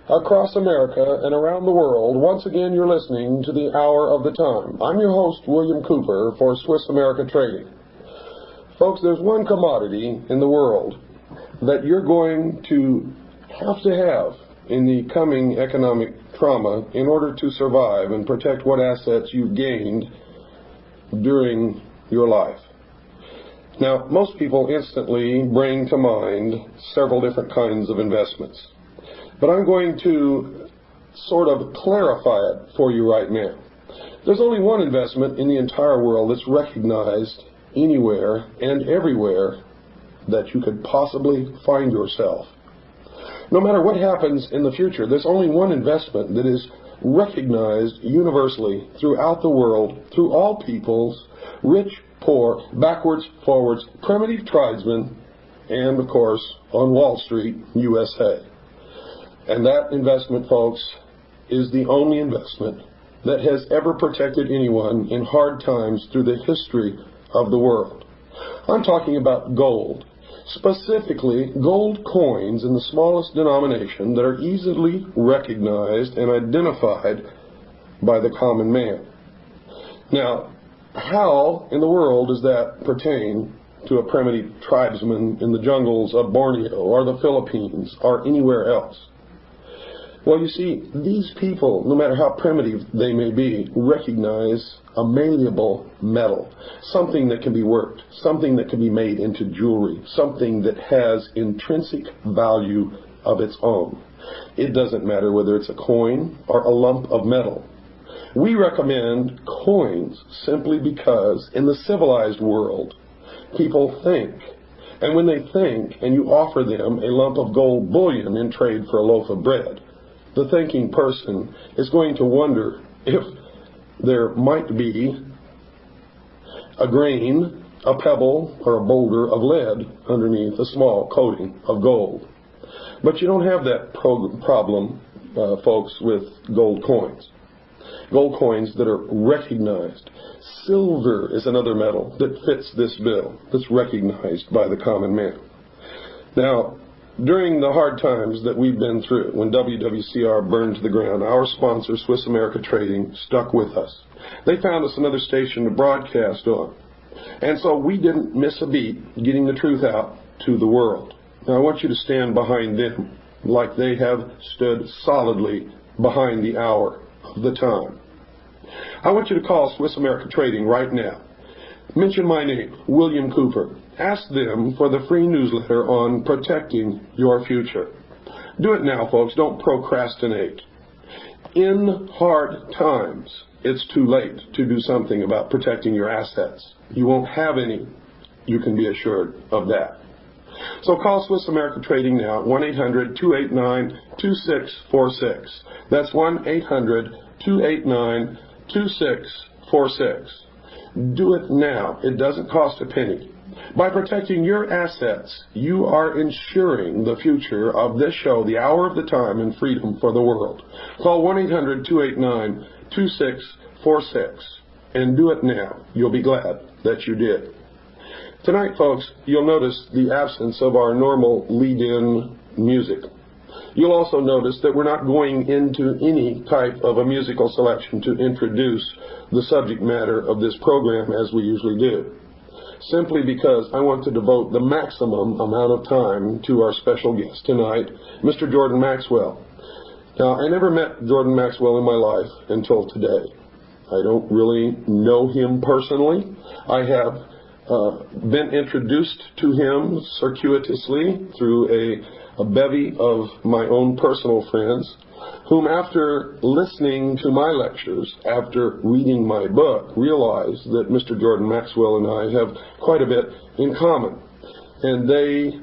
across America and around the world. Once again, you're listening to the Hour of the Time. I'm your host, William Cooper, for Swiss America Trading. Folks, there's one commodity in the world that you're going to have in the coming economic trauma in order to survive and protect what assets you've gained during your life. Now, most people instantly bring to mind several different kinds of investments. But I'm going to sort of clarify it for you right now. There's only one investment in the entire world that's recognized anywhere and everywhere that you could possibly find yourself. No matter what happens in the future, there's only one investment that is recognized universally throughout the world, through all peoples, rich, poor, backwards, forwards, primitive tribesmen, and, of course, on Wall Street, USA. And that investment, folks, is the only investment that has ever protected anyone in hard times through the history of the world. I'm talking about gold, specifically gold coins in the smallest denomination that are easily recognized and identified by the common man. Now, how in the world does that pertain to a primitive tribesman in the jungles of Borneo or the Philippines or anywhere else? Well, you see, these people, no matter how primitive they may be, recognize a malleable metal, something that can be worked, something that can be made into jewelry, something that has intrinsic value of its own. It doesn't matter whether it's a coin or a lump of metal. We recommend coins simply because in the civilized world, people think. And when they think and you offer them a lump of gold bullion in trade for a loaf of bread, the thinking person is going to wonder if there might be a grain, a pebble, or a boulder of lead underneath a small coating of gold. But you don't have that problem, folks, with gold coins. Gold coins that are recognized. Silver is another metal that fits this bill, that's recognized by the common man. Now, during the hard times that we've been through, when WWCR burned to the ground, our sponsor, Swiss America Trading, stuck with us. They found us another station to broadcast on. And so we didn't miss a beat getting the truth out to the world. Now I want you to stand behind them like they have stood solidly behind the Hour of the Time. I want you to call Swiss America Trading right now. Mention my name, William Cooper. Ask them for the free newsletter on protecting your future. Do it now, folks. Don't procrastinate. In hard times, it's too late to do something about protecting your assets. You won't have any. You can be assured of that. So call Swiss America Trading now at 1-800-289-2646. That's 1-800-289-2646. Do it now. It doesn't cost a penny. By protecting your assets, you are ensuring the future of this show, the Hour of the Time, and freedom for the world. Call 1-800-289-2646 and do it now. You'll be glad that you did. Tonight, folks, you'll notice the absence of our normal lead-in music. You'll also notice that we're not going into any type of a musical selection to introduce the subject matter of this program as we usually do, simply because I want to devote the maximum amount of time to our special guest tonight, Mr. Jordan Maxwell. Now, I never met Jordan Maxwell in my life until today. I don't really know him personally. I have been introduced to him circuitously through a bevy of my own personal friends, whom after listening to my lectures, after reading my book, realized that Mr. Jordan Maxwell and I have quite a bit in common. And they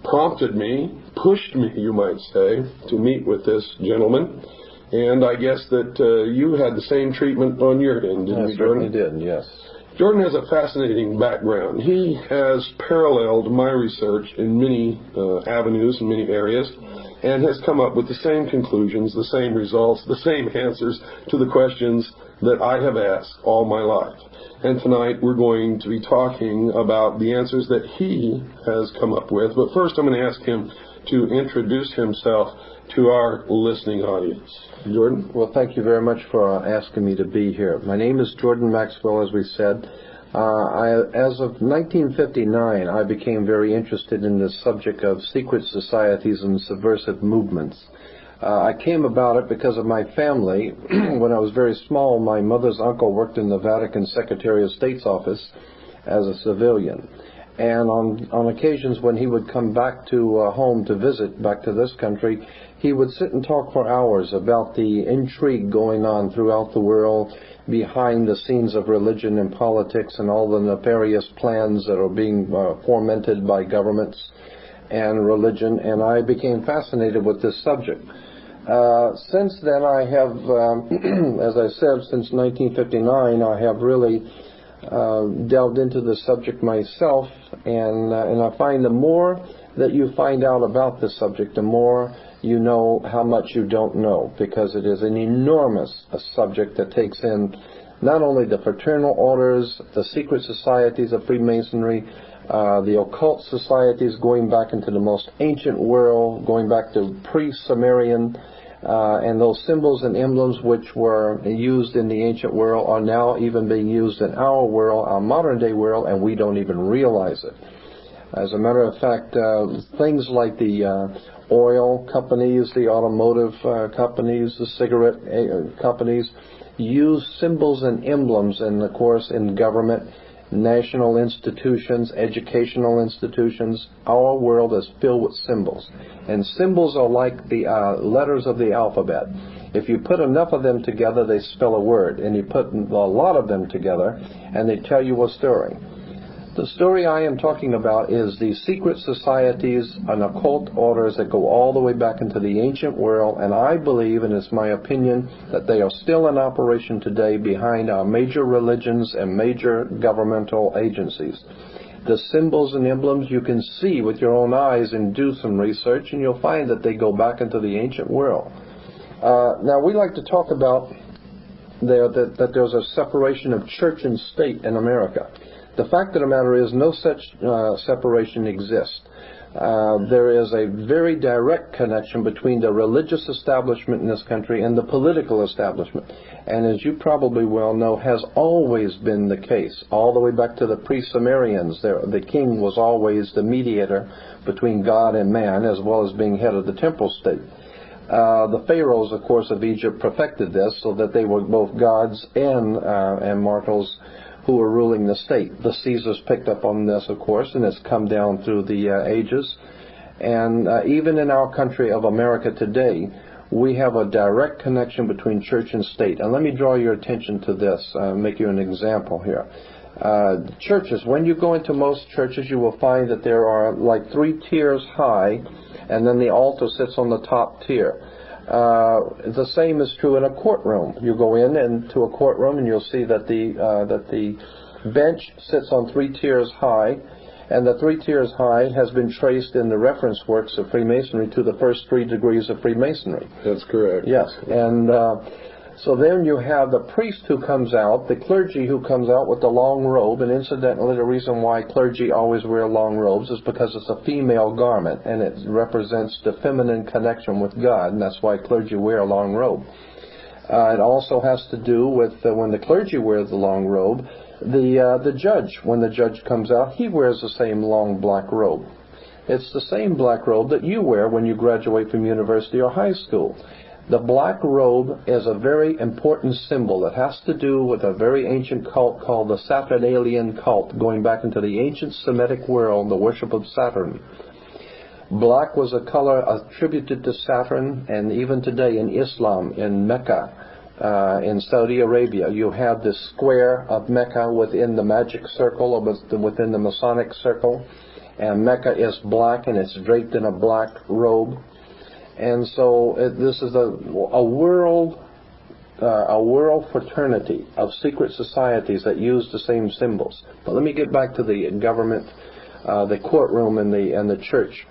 prompted me, pushed me, you might say, to meet with this gentleman. And I guess that you had the same treatment on your end, didn't you, Jordan? I certainly did, yes. Jordan has a fascinating background. He has paralleled my research in many avenues, in many areas, and has come up with the same conclusions, the same results, the same answers to the questions that I have asked all my life. And tonight we're going to be talking about the answers that he has come up with. But first I'm going to ask him to introduce himself to our listening audience. Jordan? Well, thank you very much for asking me to be here. My name is Jordan Maxwell, as we said. As of 1959, I became very interested in the subject of secret societies and subversive movements. I came about it because of my family. When I was very small, my mother's uncle worked in the Vatican Secretary of State's office as a civilian. And on occasions when he would come back to home to visit, back to this country, he would sit and talk for hours about the intrigue going on throughout the world, behind the scenes of religion and politics, and all the nefarious plans that are being fomented by governments and religion. And I became fascinated with this subject. Since then, I have, as I said, since 1959, I have really delved into the subject myself, and I find the more that you find out about this subject, the more you know how much you don't know, because it is an enormous subject that takes in not only the fraternal orders, the secret societies of Freemasonry, the occult societies going back into the most ancient world, going back to pre-Sumerian, and those symbols and emblems which were used in the ancient world are now even being used in our world, our modern day world, and we don't even realize it. As a matter of fact, things like the oil companies, the automotive companies, the cigarette companies use symbols and emblems, and of course in government, national institutions, educational institutions. Our world is filled with symbols, and symbols are like the letters of the alphabet. If you put enough of them together, they spell a word, and you put a lot of them together and they tell you a story. The story I am talking about is the secret societies and occult orders that go all the way back into the ancient world, and I believe, and it's my opinion, that they are still in operation today behind our major religions and major governmental agencies. The symbols and emblems you can see with your own eyes and do some research, and you'll find that they go back into the ancient world. Now, we like to talk about that there's a separation of church and state in America. The fact of the matter is no such separation exists. There is a very direct connection between the religious establishment in this country and the political establishment. And as you probably well know, has always been the case. All the way back to the pre-Sumerians, the king was always the mediator between God and man, as well as being head of the temporal state. The pharaohs, of course, of Egypt perfected this so that they were both gods and mortals who were ruling the state. The Caesars picked up on this, of course, and it's come down through the ages. And even in our country of America today, we have a direct connection between church and state. And let me draw your attention to this, make you an example here. Churches, when you go into most churches, you will find that there are like 3 tiers high, and then the altar sits on the top tier. The same is true in a courtroom. You go into a courtroom and you'll see that the bench sits on 3 tiers high, and the 3 tiers high has been traced in the reference works of Freemasonry to the first 3 degrees of Freemasonry. That's correct. Yes, and so then you have the priest who comes out, the clergy who comes out with the long robe, and incidentally the reason why clergy always wear long robes is because it's a female garment, and it represents the feminine connection with God, and that's why clergy wear a long robe. It also has to do with when the clergy wears the long robe, the judge, when the judge comes out, he wears the same long black robe. It's the same black robe that you wear when you graduate from university or high school. The black robe is a very important symbol. It has to do with a very ancient cult called the Saturnalian cult, going back into the ancient Semitic world, the worship of Saturn. Black was a color attributed to Saturn, and even today in Islam, in Mecca, in Saudi Arabia, you have this square of Mecca within the magic circle, or within the Masonic circle, and Mecca is black, and it's draped in a black robe. And so this is a world fraternity of secret societies that use the same symbols. But let me get back to the government, the courtroom, and the church.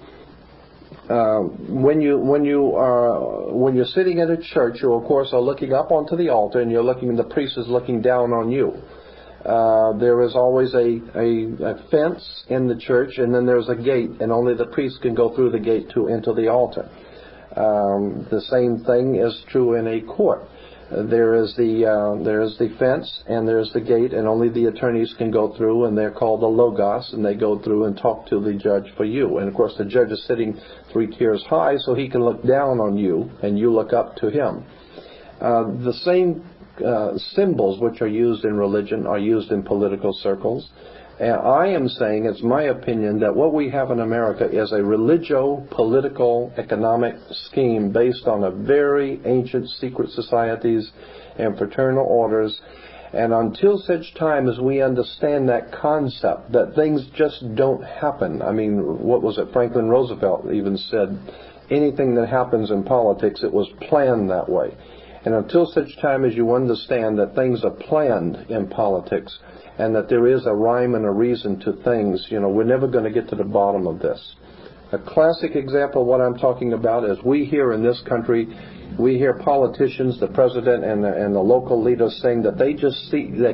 when you're sitting at a church, you of course are looking up onto the altar, and the priest is looking down on you. There is always a fence in the church, and then there's a gate, and only the priest can go through the gate to enter the altar. The same thing is true in a court. There is the fence, and there's the gate, and only the attorneys can go through, and they're called the logos, and they go through and talk to the judge for you. And of course the judge is sitting 3 tiers high, so he can look down on you, and you look up to him. The same symbols which are used in religion are used in political circles. And I am saying, it's my opinion, that what we have in America is a religio-political economic scheme based on a very ancient secret societies and fraternal orders. And until such time as we understand that concept, that things just don't happen. I mean, what was it? Franklin Roosevelt even said, anything that happens in politics, it was planned that way. And until such time as you understand that things are planned in politics, and that there is a rhyme and a reason to things, we're never going to get to the bottom of this. A classic example of what I'm talking about is we here in this country, we hear politicians, the president and the local leaders saying that they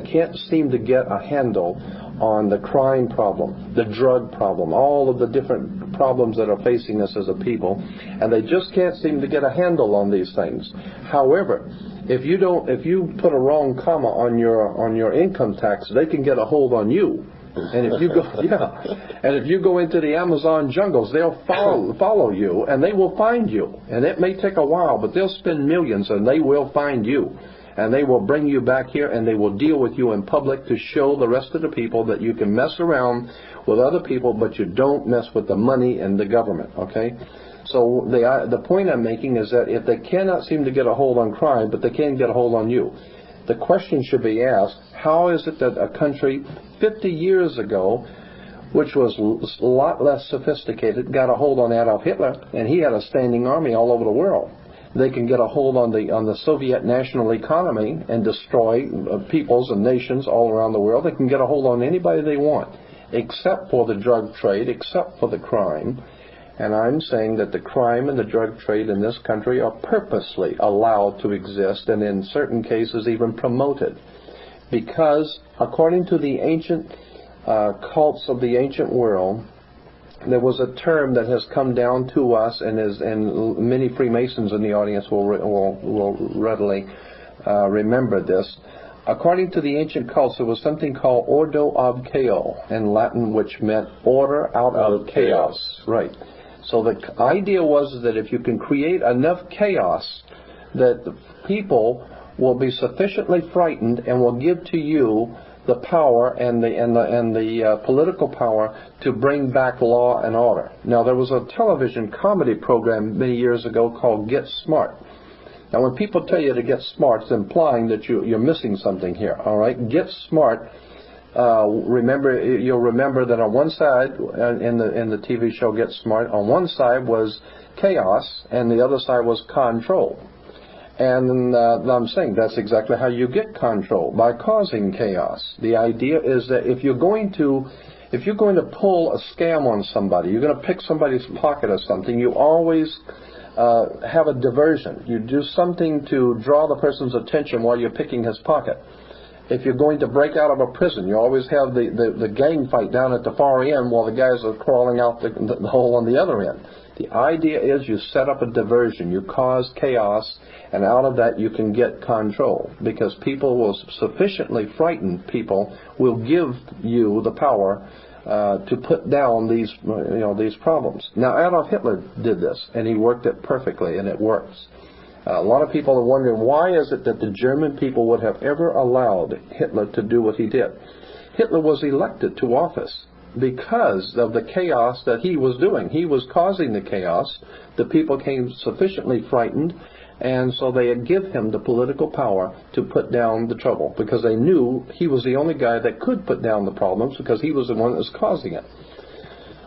can't seem to get a handle on the crime problem, the drug problem, all of the different problems that are facing us as a people, and they just can't seem to get a handle on these things. However, if you put a wrong comma on your income tax, they can get a hold on you. And if you go into the Amazon jungles, they'll follow you, and they will find you. And it may take a while, but they'll spend millions, and they will find you. And they will bring you back here, and they will deal with you in public to show the rest of the people that you can mess around with other people, but you don't mess with the money and the government, okay? So the point I'm making is that if they cannot seem to get a hold on crime, but they can get a hold on you, the question should be asked, how is it that a country 50 years ago, which was a lot less sophisticated, got a hold on Adolf Hitler, and he had a standing army all over the world? They can get a hold on the Soviet national economy and destroy peoples and nations all around the world. They can get a hold on anybody they want, except for the drug trade, except for the crime. And I'm saying that the crime and the drug trade in this country are purposely allowed to exist, and in certain cases even promoted. Because according to the ancient cults of the ancient world, there was a term that has come down to us, and many Freemasons in the audience will readily remember this. According to the ancient cults, there was something called ordo ab chaos in Latin, which meant order out of chaos. Right. So the idea was that if you can create enough chaos, that the people will be sufficiently frightened and will give to you the power and the political power to bring back law and order. Now, there was a television comedy program many years ago called Get Smart. Now, when people tell you to get smart, it's implying that you're missing something here. All right, Get Smart. You'll remember that on one side in the TV show Get Smart, on one side was chaos, and the other side was control. And I'm saying that's exactly how you get control, by causing chaos. The idea is that if you're going to pull a scam on somebody, you're going to pick somebody's pocket or something, you always have a diversion. You do something to draw the person's attention while you're picking his pocket. If you're going to break out of a prison, you always have the gang fight down at the far end while the guys are crawling out the hole on the other end. The idea is you set up a diversion, you cause chaos, and out of that you can get control, because people will sufficiently frightened people will give you the power to put down these problems. Now, Adolf Hitler did this, and he worked it perfectly, and it works. A lot of people are wondering, why is it that the German people would have ever allowed Hitler to do what he did? Hitler was elected to office because of the chaos that he was doing. He was causing the chaos. The people became sufficiently frightened, and so they had give him the political power to put down the trouble, because they knew he was the only guy that could put down the problems, because he was the one that was causing it.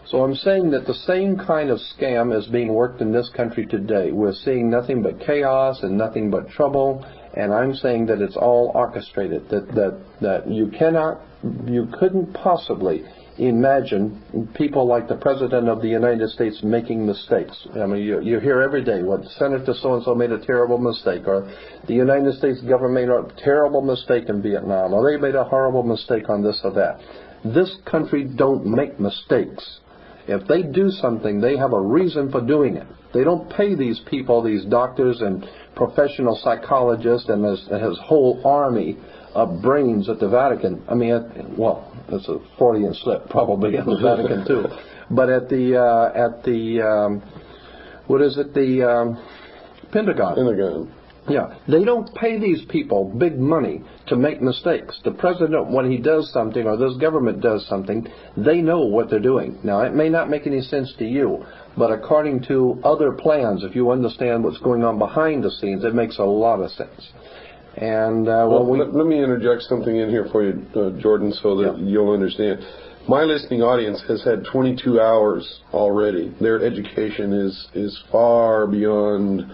So I'm saying that the same kind of scam is being worked in this country today. We're seeing nothing but chaos and nothing but trouble, and I'm saying that it's all orchestrated, that you couldn't possibly imagine people like the President of the United States making mistakes. I mean, you hear every day, what, Senator so-and-so made a terrible mistake, or the United States government made a terrible mistake in Vietnam, or they made a horrible mistake on this or that. This country don't make mistakes. If they do something, they have a reason for doing it. They don't pay these people, these doctors and professional psychologists and his whole army of brains at the Vatican. I mean, well, it's a Freudian slip probably in the Vatican too. But at the Pentagon. Pentagon. Yeah, they don't pay these people big money to make mistakes. The president, when he does something, or this government does something, they know what they're doing. Now, it may not make any sense to you, but according to other plans, if you understand what's going on behind the scenes, it makes a lot of sense. And let me interject something in here for you, Jordan, so that you'll understand. My listening audience has had 22 hours already. Their education is far beyond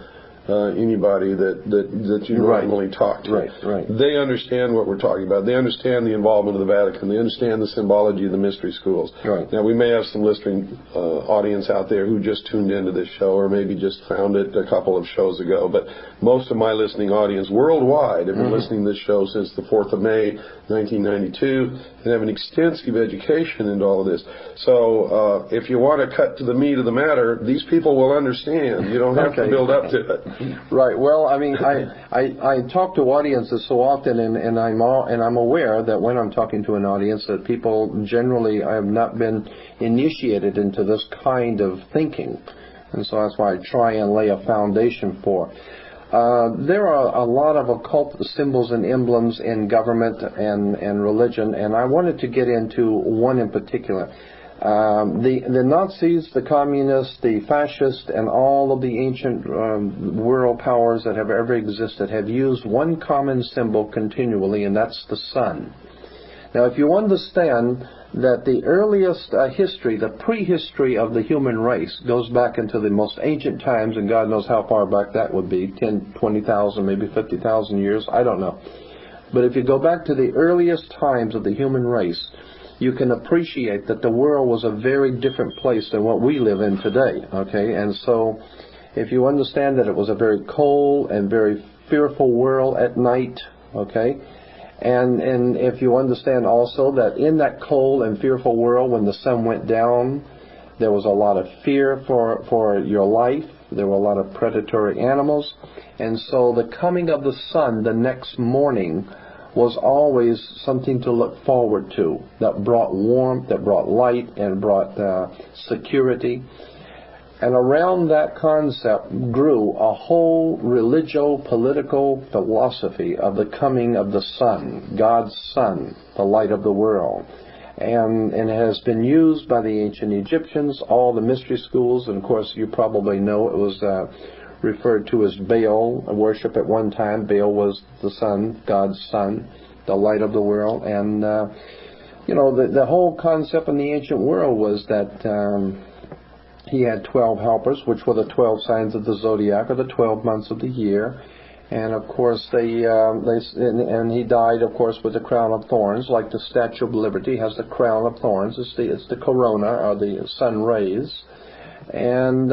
anybody that you normally talk to. Right. They understand what we're talking about. They understand the involvement of the Vatican. They understand the symbology of the mystery schools. Right. Now, we may have some listening audience out there who just tuned into this show, or maybe just found it a couple of shows ago. But most of my listening audience worldwide have been listening to this show since the 4th of May, 1992, and have an extensive education into all of this. So if you want to cut to the meat of the matter, these people will understand. You don't have to build up to it. Right. Well, I mean, I talk to audiences so often, and I'm aware that when I'm talking to an audience, that people generally have not been initiated into this kind of thinking, and so that's why I try and lay a foundation for. There are a lot of occult symbols and emblems in government and religion, and I wanted to get into one in particular. The Nazis, the communists, the fascists, and all of the ancient world powers that have ever existed have used one common symbol continually, and that's the sun. Now, if you understand that the earliest history, the prehistory of the human race, goes back into the most ancient times, and God knows how far back that would be, 10, 20,000, maybe 50,000 years, I don't know. But if you go back to the earliest times of the human race, you can appreciate that the world was a very different place than what we live in today, okay? And so if you understand that it was a very cold and very fearful world at night, okay? And if you understand also that in that cold and fearful world, when the sun went down, there was a lot of fear for your life. There were a lot of predatory animals. And so the coming of the sun the next morning was always something to look forward to, that brought warmth, that brought light, and brought security. And around that concept grew a whole religio-political philosophy of the coming of the sun, God's sun, the light of the world. And it has been used by the ancient Egyptians, all the mystery schools, and of course you probably know it was referred to as Baal worship at one time. Baal was the sun, God's sun, the light of the world. And, the whole concept in the ancient world was that he had 12 helpers, which were the 12 signs of the zodiac, or the 12 months of the year. And, of course, and he died, of course, with the crown of thorns, like the Statue of Liberty has the crown of thorns. It's the corona, or the sun rays. And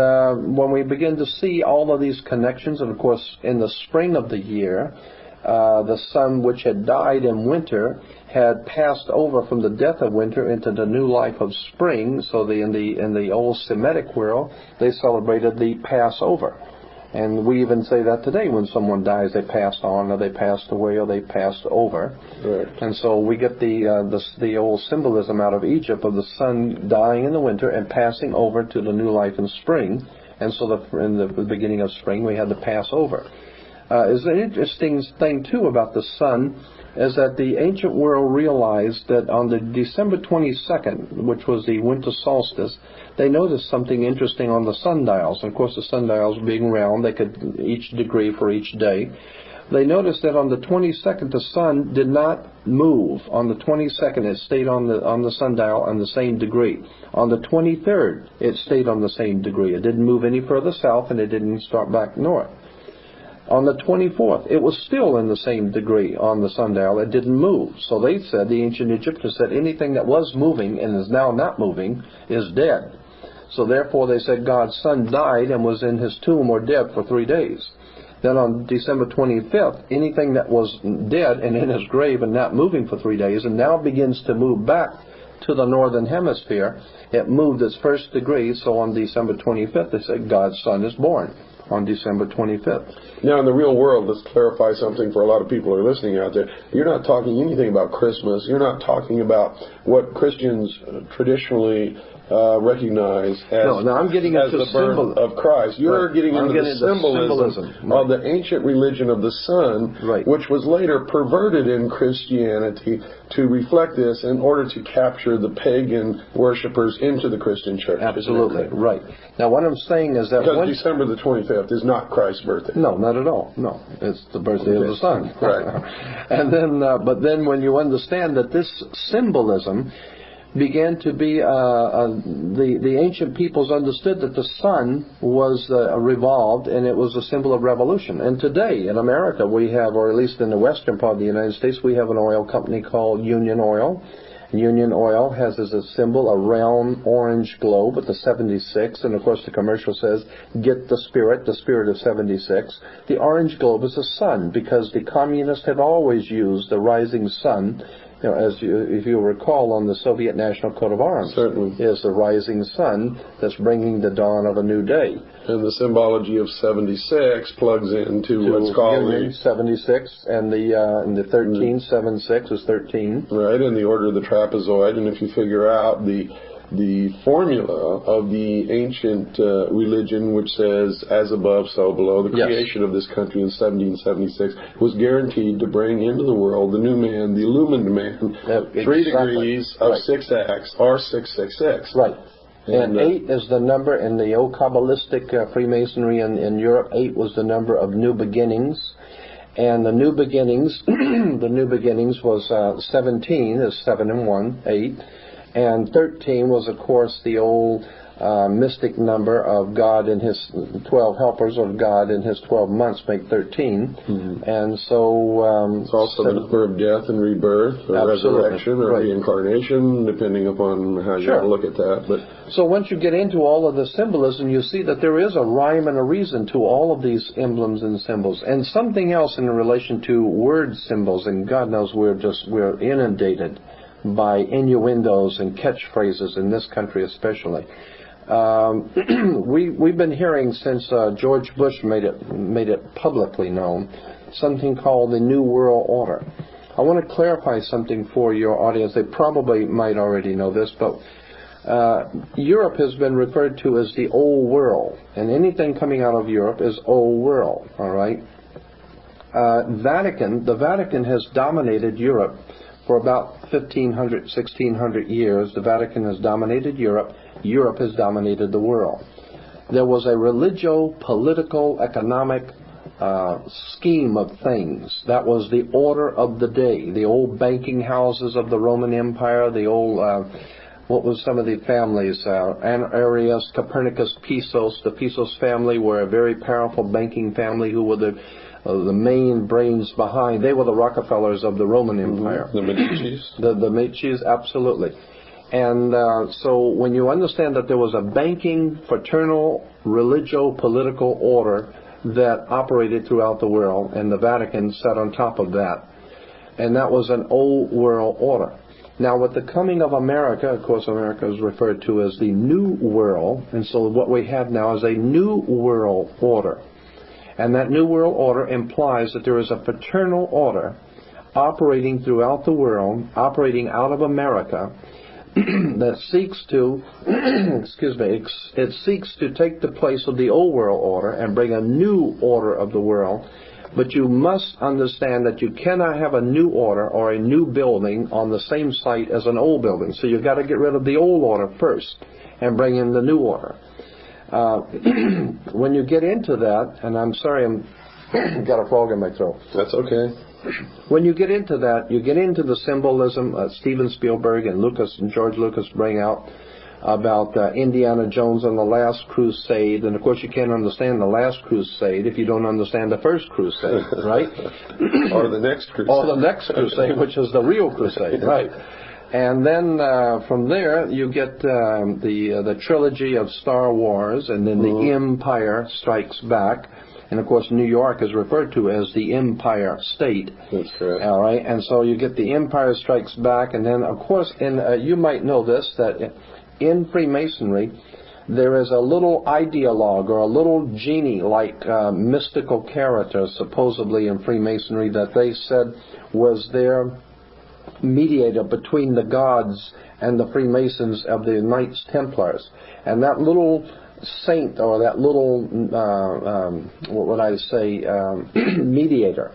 when we begin to see all of these connections, and of course in the spring of the year, the sun which had died in winter had passed over from the death of winter into the new life of spring. So in the old Semitic world, they celebrated the Passover. And we even say that today when someone dies, they passed on, or they passed away, or they passed over. Right. And so we get the old symbolism out of Egypt of the sun dying in the winter and passing over to the new life in spring. And so in the beginning of spring, we had the Passover. Is an interesting thing, too, about the sun is that the ancient world realized that on the December 22nd, which was the winter solstice, they noticed something interesting on the sundials. And of course, the sundials being round, they could each degree for each day. They noticed that on the 22nd, the sun did not move. On the 22nd, it stayed on the sundial on the same degree. On the 23rd, it stayed on the same degree. It didn't move any further south, and it didn't start back north. On the 24th, it was still in the same degree on the sundial. It didn't move. So they said, the ancient Egyptians said, anything that was moving and is now not moving is dead. So therefore they said God's son died and was in his tomb or dead for 3 days. Then on December 25th, anything that was dead and in his grave and not moving for 3 days and now begins to move back to the northern hemisphere, it moved its first degree. So on December 25th, they said God's son is born on December 25th. Now, in the real world, let's clarify something for a lot of people who are listening out there. You're not talking anything about Christmas. You're not talking about what Christians traditionally recognize as, I'm getting into the birth of Christ. You're getting into the symbolism of the ancient religion of the Son, which was later perverted in Christianity to reflect this in order to capture the pagan worshippers into the Christian church. Absolutely, right. Now, what I'm saying is that because December the 25th is not Christ's birthday. No, not at all. No, it's the birthday of the Son. Right. And then, but then when you understand that this symbolism began to be, the ancient peoples understood that the sun was revolved, and it was a symbol of revolution. And today in America we have, or at least in the western part of the United States, we have an oil company called Union Oil. Union Oil has as a symbol a round orange globe with the 76, and of course the commercial says, get the spirit of 76. The orange globe is the sun, because the communists had always used the rising sun. You know, if you recall, on the Soviet National Coat of Arms, certainly, is the rising sun that's bringing the dawn of a new day. And the symbology of 76 plugs into what's called the 76, and the 13, 76 is 13. Right, in the order of the trapezoid. And if you figure out the formula of the ancient religion, which says, as above, so below, the creation of this country in 1776 was guaranteed to bring into the world the new man, the illumined man, 3 degrees of 6 acts, or 666. Right. And 8 is the number in the old Kabbalistic Freemasonry in Europe. 8 was the number of new beginnings. And the new beginnings, was 17, is 7 and 1, 8. And 13 was, of course, the old mystic number of God and his 12 helpers, of God in his 12 months make 13. Mm-hmm. And so... it's also the number of death and rebirth, or resurrection, or reincarnation, depending upon how you want to look at that. But so once you get into all of the symbolism, you see that there is a rhyme and a reason to all of these emblems and symbols. And something else in relation to word symbols, and God knows we're inundated by innuendos and catchphrases in this country especially. We've been hearing since George Bush made it publicly known, something called the New World Order. I want to clarify something for your audience. They probably might already know this, but Europe has been referred to as the Old World, and anything coming out of Europe is Old World, all right? The Vatican has dominated Europe for about 1,500, 1,600 years. The Vatican has dominated Europe. Europe has dominated the world. There was a religio-political economic scheme of things. That was the order of the day. The old banking houses of the Roman Empire, the old, what was some of the families? Arius, Copernicus, Pisos. The Pisos family were a very powerful banking family who were the main brains behind. They were the Rockefellers of the Roman Empire. The Medicis. The Medicis, absolutely. And so when you understand that there was a banking, fraternal, religio-political order that operated throughout the world, and the Vatican sat on top of that, and that was an old world order. Now, with the coming of America, of course, America is referred to as the New World, and so what we have now is a New World Order. And that New World Order implies that there is a fraternal order operating throughout the world, operating out of America, that seeks to, it seeks to take the place of the Old World Order and bring a new order of the world. But you must understand that you cannot have a new order or a new building on the same site as an old building. So you've got to get rid of the old order first and bring in the new order. When you get into that, and I'm sorry, I'm got a frog in my throat. That's okay. When you get into that, you get into the symbolism Steven Spielberg and George Lucas bring out, about Indiana Jones and the Last Crusade, and of course you can't understand the Last Crusade if you don't understand the First Crusade, right? Or the next crusade. Or the next crusade, which is the real crusade, right? And then from there you get the trilogy of Star Wars, and then the Empire Strikes Back. And of course, New York is referred to as the Empire State. That's correct. All right, and so you get the Empire Strikes Back, and then of course, you might know this, that in Freemasonry there is a little ideologue or a little genie-like mystical character, supposedly in Freemasonry, that they said was their mediator between the gods and the Freemasons of the Knights Templars, and that little saint, or that little, what would I say, mediator,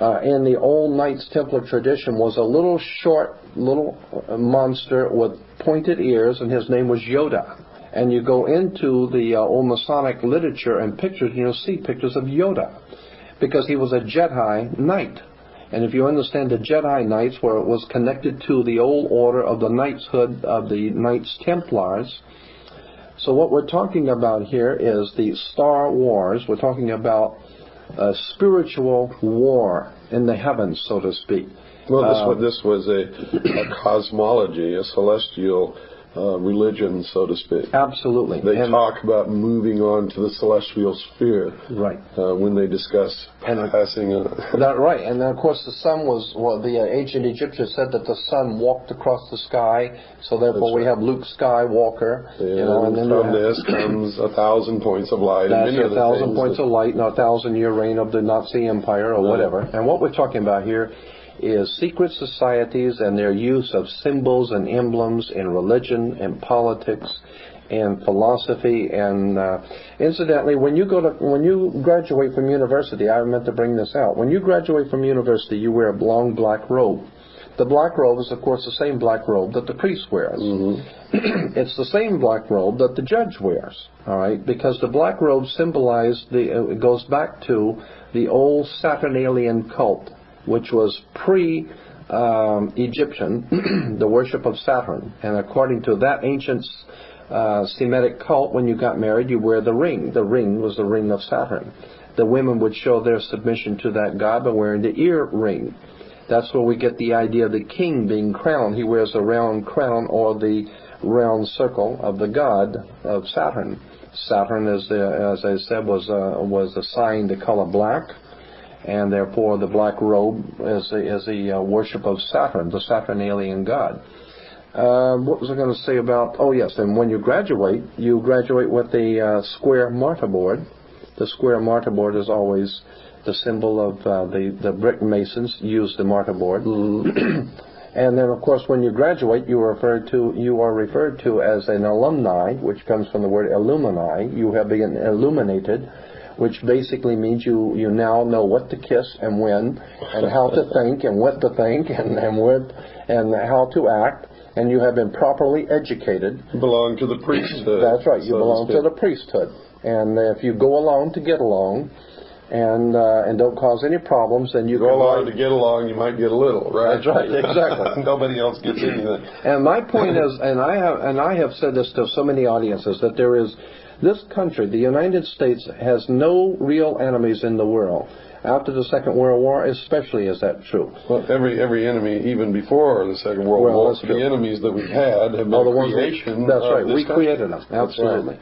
in the old Knights Templar tradition was a little short, little monster with pointed ears, and his name was Yoda. And you go into the old Masonic literature and pictures, and you'll see pictures of Yoda, because he was a Jedi Knight. And if you understand the Jedi Knights, where it was connected to the old order of the knightshood of the Knights Templars. So what we're talking about here is the Star Wars. We're talking about a spiritual war in the heavens, so to speak. Well, this was a cosmology, a celestial religion, so to speak. Absolutely. They talk about moving on to the celestial sphere. Right. When they discuss passing on. That, right. And then, of course, the sun was, well, the ancient Egyptians said that the sun walked across the sky, so therefore we have Luke Skywalker. Yeah, and then from this comes 1,000 points of light. That's and many 1,000 points of light, and 1,000-year reign of the Nazi Empire, or whatever. And what we're talking about here is secret societies and their use of symbols and emblems in religion and politics and philosophy. And incidentally, when you graduate from university, I meant to bring this out. When you graduate from university, you wear a long black robe. The black robe is, of course, the same black robe that the priest wears. It's the same black robe that the judge wears. All right, because the black robe symbolized it goes back to the old Saturnalian cult, which was pre-Egyptian, the worship of Saturn. And according to that ancient Semitic cult, when you got married, you wear the ring. The ring was the ring of Saturn. The women would show their submission to that god by wearing the ear ring. That's where we get the idea of the king being crowned. He wears a round crown, or the round circle of the god of Saturn. Saturn, as I said, was assigned the color black, and therefore the black robe is the worship of Saturn, the Saturnalian god. What was I going to say about? Oh yes, and when you graduate with the square martyr board. The square martyr board is always the symbol of the brick masons use the martyr board. And then, of course, when you graduate, you are referred to as an alumni, which comes from the word illumini. You have been illuminated, which basically means you now know what to kiss and when, and how to think and what to think, and how to act, and you have been properly educated. You belong to the priesthood. That's right. You belong to the priesthood, and if you go along to get along, and don't cause any problems, then you go along to get along. You might get a little, right? That's right. Exactly. Nobody else gets anything. And my point is, and I have said this to so many audiences, that there is. This country, the United States, has no real enemies in the world. After the Second World War, especially, is that true? Well, every enemy, even before the Second World War, the enemies that we had have been creation. That's right. We created them. Absolutely.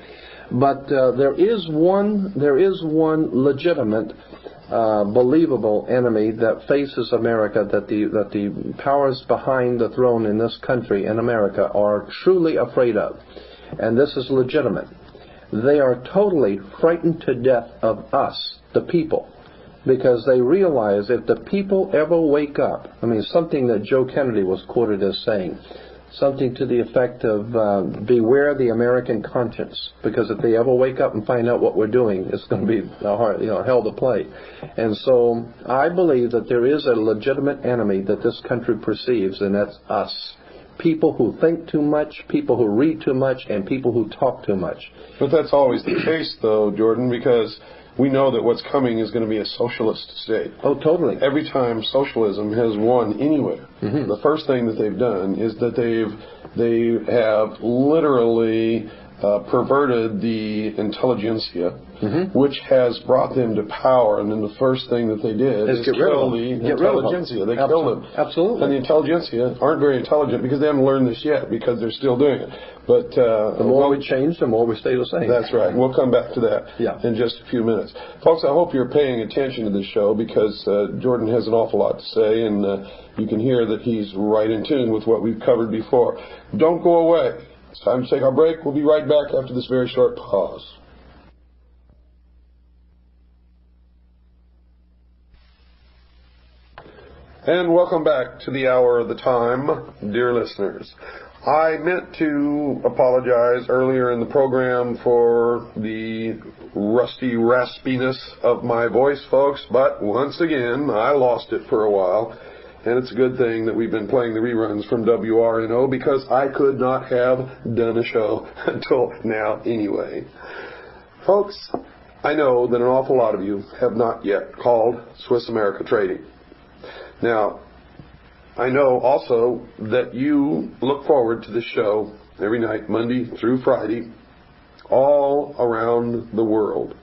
But there is one legitimate, believable enemy that faces America, that the powers behind the throne in this country, in America, are truly afraid of, and this is legitimate. They are totally frightened to death of us, the people, because they realize if the people ever wake up, something that Joe Kennedy was quoted as saying, something to the effect of beware the American conscience, because if they ever wake up and find out what we're doing, it's going to be hell to play. And so I believe that there is a legitimate enemy that this country perceives, and that's us. People who think too much, people who read too much, and people who talk too much. But that's always the case, though, Jordan, because we know that what's coming is going to be a socialist state. Oh, totally. Every time socialism has won anywhere, the first thing that they've done is that they have literally perverted the intelligentsia, which has brought them to power. And then the first thing that they did is kill the intelligentsia. They killed them. Absolutely. And the intelligentsia aren't very intelligent because they haven't learned this yet, because they're still doing it. But the more we change, the more we stay the same. That's right. We'll come back to that in just a few minutes. Folks, I hope you're paying attention to this show, because Jordan has an awful lot to say, and you can hear that he's right in tune with what we've covered before. Don't go away. It's time to take our break. We'll be right back after this very short pause. And welcome back to the hour of the time, dear listeners. I meant to apologize earlier in the program for the rusty raspiness of my voice, folks, but once again, I lost it for a while. And it's a good thing that we've been playing the reruns from WRNO, because I could not have done a show until now anyway. Folks, I know that an awful lot of you have not yet called Swiss America Trading. Now, I know also that you look forward to this show every night, Monday through Friday, all around the world.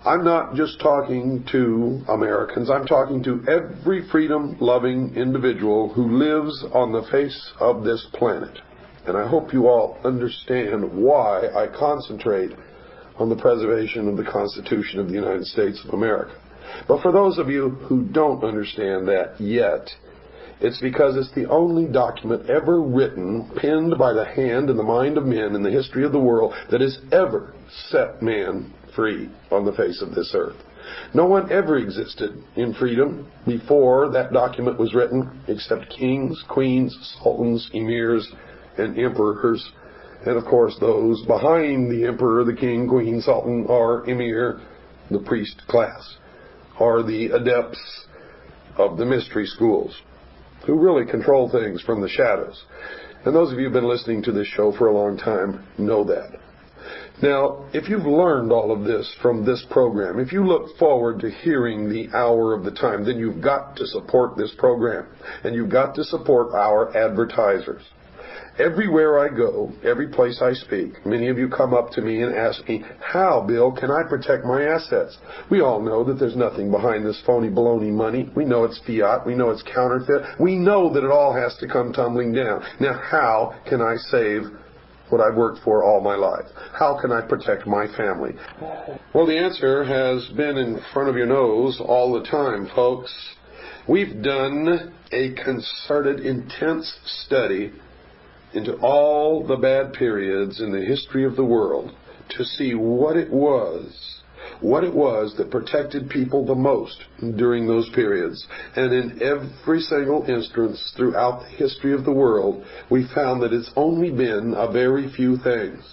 I'm not just talking to Americans. I'm talking to every freedom-loving individual who lives on the face of this planet. And I hope you all understand why I concentrate on the preservation of the Constitution of the United States of America. But for those of you who don't understand that yet, it's because it's the only document ever written, penned by the hand and the mind of men in the history of the world, that has ever set man free on the face of this earth. No one ever existed in freedom before that document was written, except kings, queens, sultans, emirs, and emperors. And of course, those behind the emperor, the king, queen, sultan, or emir, the priest class, are the adepts of the mystery schools, who really control things from the shadows. And those of you who have been listening to this show for a long time know that. Now, if you've learned all of this from this program, if you look forward to hearing the hour of the time, then you've got to support this program, and you've got to support our advertisers. Everywhere I go, every place I speak, many of you come up to me and ask me, how, Bill, can I protect my assets? We all know that there's nothing behind this phony baloney money. We know it's fiat. We know it's counterfeit. We know that it all has to come tumbling down. Now, how can I save what I've worked for all my life? How can I protect my family? Well, the answer has been in front of your nose all the time, folks. We've done a concerted, intense study into all the bad periods in the history of the world to see what it was that protected people the most during those periods. And in every single instance throughout the history of the world, we found that it's only been a very few things.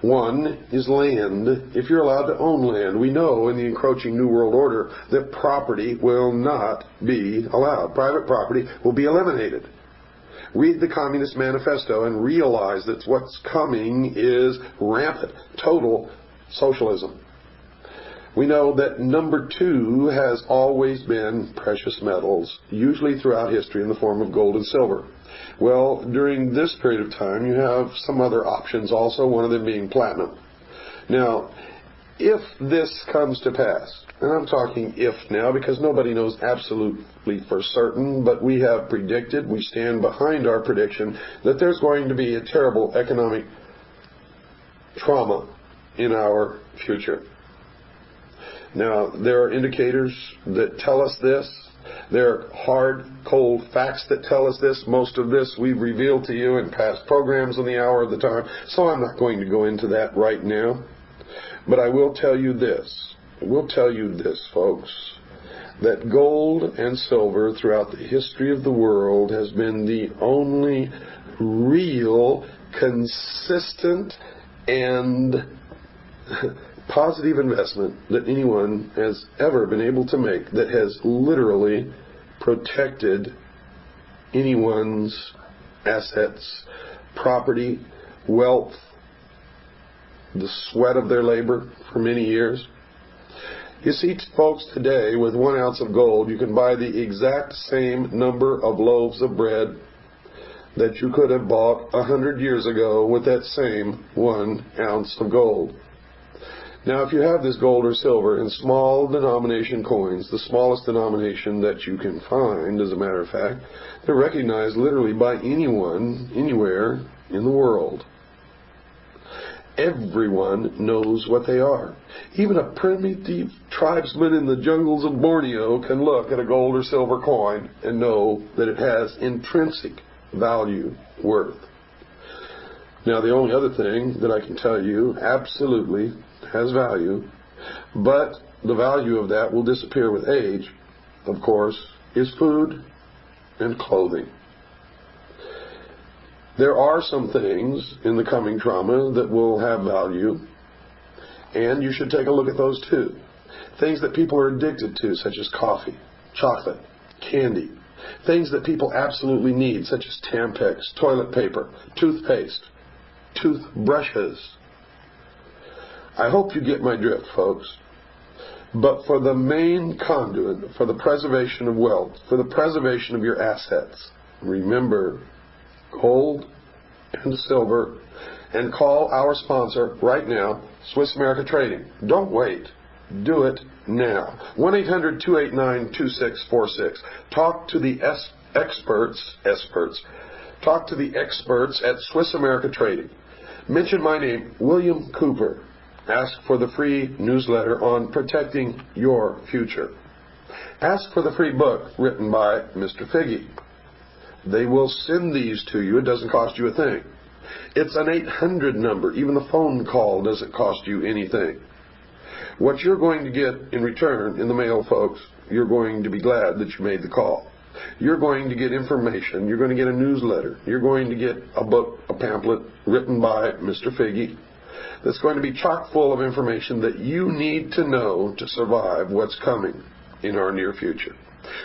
One is land. If you're allowed to own land, we know in the encroaching New World Order that property will not be allowed. Private property will be eliminated. Read the Communist Manifesto and realize that what's coming is rampant, total socialism. We know that number two has always been precious metals, usually throughout history in the form of gold and silver. Well, during this period of time, you have some other options also, one of them being platinum. Now, if this comes to pass, and I'm talking if now because nobody knows absolutely for certain, but we have predicted, we stand behind our prediction, that there's going to be a terrible economic trauma in our future. Now, there are indicators that tell us this. There are hard, cold facts that tell us this. Most of this we've revealed to you in past programs on the hour of the time, so I'm not going to go into that right now. But I will tell you this. I will tell you this, folks, that gold and silver throughout the history of the world has been the only real, consistent, and positive investment that anyone has ever been able to make that has literally protected anyone's assets, property, wealth, the sweat of their labor for many years. You see, folks, today with 1 ounce of gold, you can buy the exact same number of loaves of bread that you could have bought 100 years ago with that same 1 ounce of gold. Now, if you have this gold or silver in small denomination coins, the smallest denomination that you can find, as a matter of fact, they're recognized literally by anyone, anywhere in the world. Everyone knows what they are. Even a primitive tribesman in the jungles of Borneo can look at a gold or silver coin and know that it has intrinsic value, worth. Now, the only other thing that I can tell you absolutely has value, but the value of that will disappear with age, of course, is food and clothing. There are some things in the coming trauma that will have value, and you should take a look at those too. Things that people are addicted to, such as coffee, chocolate, candy. Things that people absolutely need, such as Tampax, toilet paper, toothpaste, toothbrushes. I hope you get my drift, folks. But for the main conduit, for the preservation of wealth, for the preservation of your assets, remember gold and silver, and call our sponsor right now, Swiss America Trading. Don't wait. Do it now. 1-800-289-2646. Talk to the experts. Talk to the experts at Swiss America Trading. Mention my name, William Cooper. Ask for the free newsletter on protecting your future. Ask for the free book written by Mr. Figge. They will send these to you. It doesn't cost you a thing. It's an 800 number. Even the phone call doesn't cost you anything. What you're going to get in return in the mail, folks, you're going to be glad that you made the call. You're going to get information. You're going to get a newsletter. You're going to get a book, a pamphlet written by Mr. Figge that's going to be chock full of information that you need to know to survive what's coming in our near future.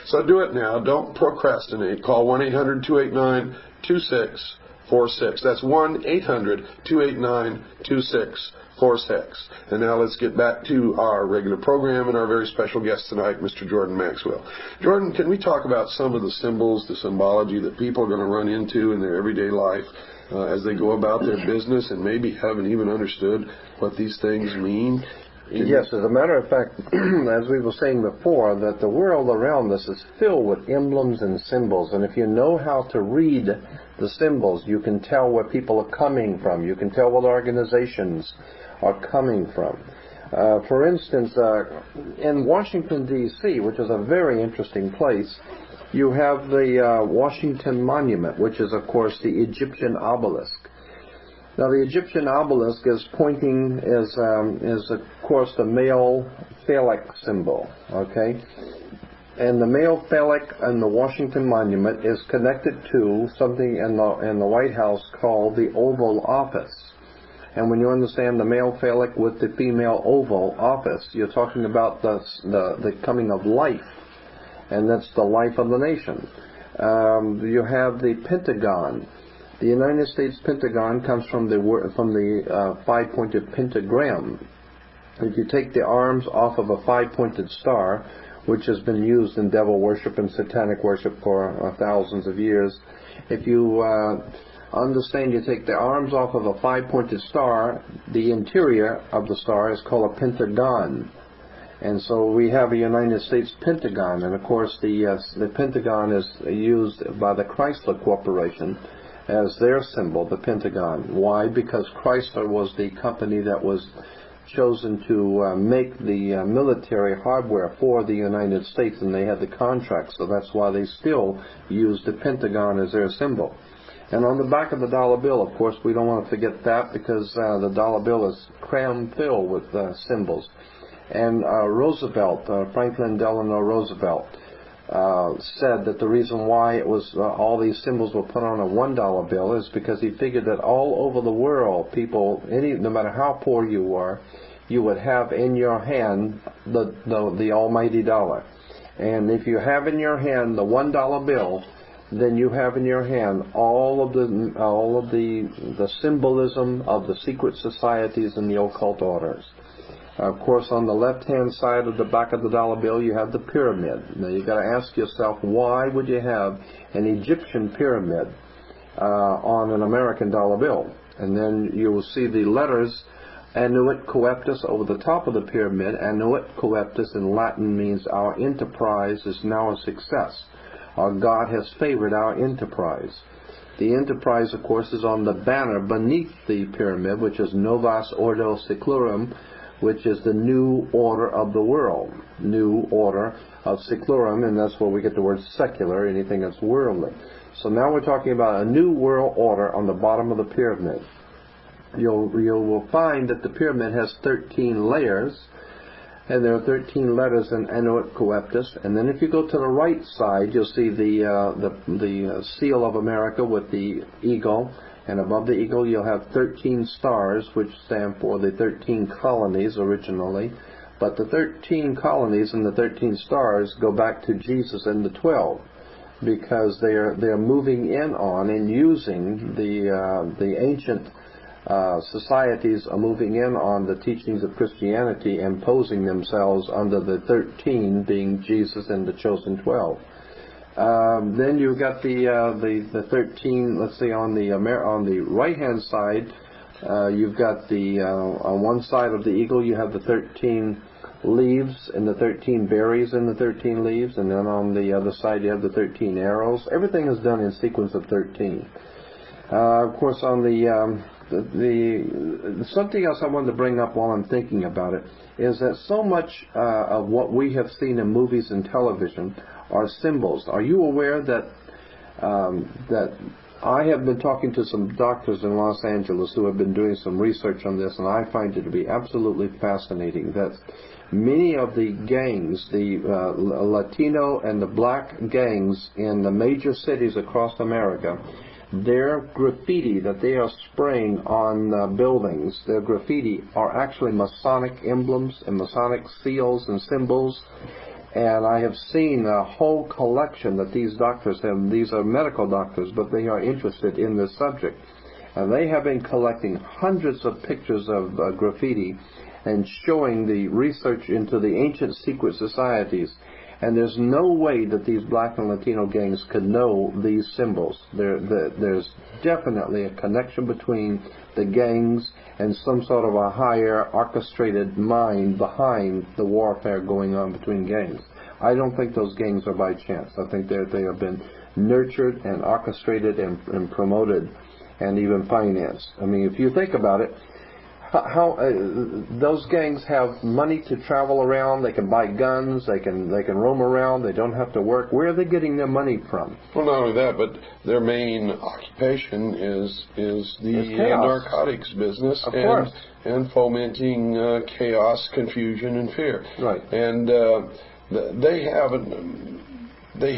So do it now. Don't procrastinate. Call 1-800-289-2646. That's 1-800-289-2646. And now let's get back to our regular program and our very special guest tonight, Mr. Jordan Maxwell. Jordan, can we talk about some of the symbols, the symbology that people are going to run into in their everyday life as they go about their business and maybe haven't even understood what these things mean? Yes, as a matter of fact, as we were saying before, that the world around us is filled with emblems and symbols, and if you know how to read the symbols, you can tell where people are coming from. You can tell what organizations are coming from. For instance, in Washington, D.C., which is a very interesting place, you have the Washington Monument, which is, of course, the Egyptian obelisk. Now, the Egyptian obelisk is pointing, is of course, the male phallic symbol, okay? And the male phallic in the Washington Monument is connected to something in the White House called the Oval Office. And when you understand the male phallic with the female Oval Office, you're talking about the coming of life, and that's the life of the nation. You have the Pentagon. The United States Pentagon comes from the five-pointed pentagram. If you take the arms off of a five-pointed star, which has been used in devil worship and satanic worship for thousands of years, if you understand, you take the arms off of a five-pointed star, the interior of the star is called a pentagon. And so we have a United States Pentagon, and of course the Pentagon is used by the Chrysler Corporation as their symbol, the Pentagon. Why? Because Chrysler was the company that was chosen to make the military hardware for the United States, and they had the contract, so that's why they still use the Pentagon as their symbol. And on the back of the dollar bill, of course, we don't want to forget that, because the dollar bill is cram-filled with symbols. And Roosevelt, Franklin Delano Roosevelt, said that the reason why it was all these symbols were put on a $1 bill is because he figured that all over the world, people, no matter how poor you were, you would have in your hand the almighty dollar. And if you have in your hand the $1 bill, then you have in your hand all of the symbolism of the secret societies and the occult orders. Of course, on the left-hand side of the back of the dollar bill, you have the pyramid. Now, you've got to ask yourself, why would you have an Egyptian pyramid on an American dollar bill? And then you will see the letters Annuit Coeptus over the top of the pyramid. Annuit Coeptus in Latin means our enterprise is now a success. Our God has favored our enterprise. The enterprise, of course, is on the banner beneath the pyramid, which is Novus Ordo Seclorum, which is the new order of the world. New order of Seclorum, and that's where we get the word secular, anything that's worldly. So now we're talking about a new world order on the bottom of the pyramid. You will find that the pyramid has 13 layers, and there are 13 letters in Annuit Coeptus. And then if you go to the right side, you'll see the seal of America with the eagle, and above the eagle you'll have 13 stars, which stand for the 13 colonies originally. But the 13 colonies and the 13 stars go back to Jesus and the 12, because they're moving in on and using the ancient societies are moving in on the teachings of Christianity, imposing themselves under the 13 being Jesus and the chosen 12. Then you've got the 13. Let's see, on the right hand side, you've got on one side of the eagle you have the 13 leaves and the 13 berries and the 13 leaves, and then on the other side you have the 13 arrows. Everything is done in sequence of 13. Of course, on something else I wanted to bring up while I'm thinking about it is that so much of what we have seen in movies and television are symbols. Are you aware that I have been talking to some doctors in Los Angeles who have been doing some research on this, and I find it to be absolutely fascinating that many of the gangs, the Latino and the black gangs in the major cities across America, their graffiti that they are spraying on buildings, their graffiti are actually Masonic emblems and Masonic seals and symbols. And I have seen a whole collection that these doctors have. These are medical doctors, but they are interested in this subject. And they have been collecting hundreds of pictures of graffiti and showing the research into the ancient secret societies. And there's no way that these black and Latino gangs could know these symbols. There's definitely a connection between the gangs and some sort of a higher orchestrated mind behind the warfare going on between gangs. I don't think those gangs are by chance. I think they have been nurtured and orchestrated and promoted and even financed. I mean, if you think about it, how those gangs have money to travel around. They can buy guns. They can roam around. They don't have to work. Where are they getting their money from? Well, not only that, but their main occupation is the narcotics business, of course, and fomenting chaos, confusion, and fear. Right. And they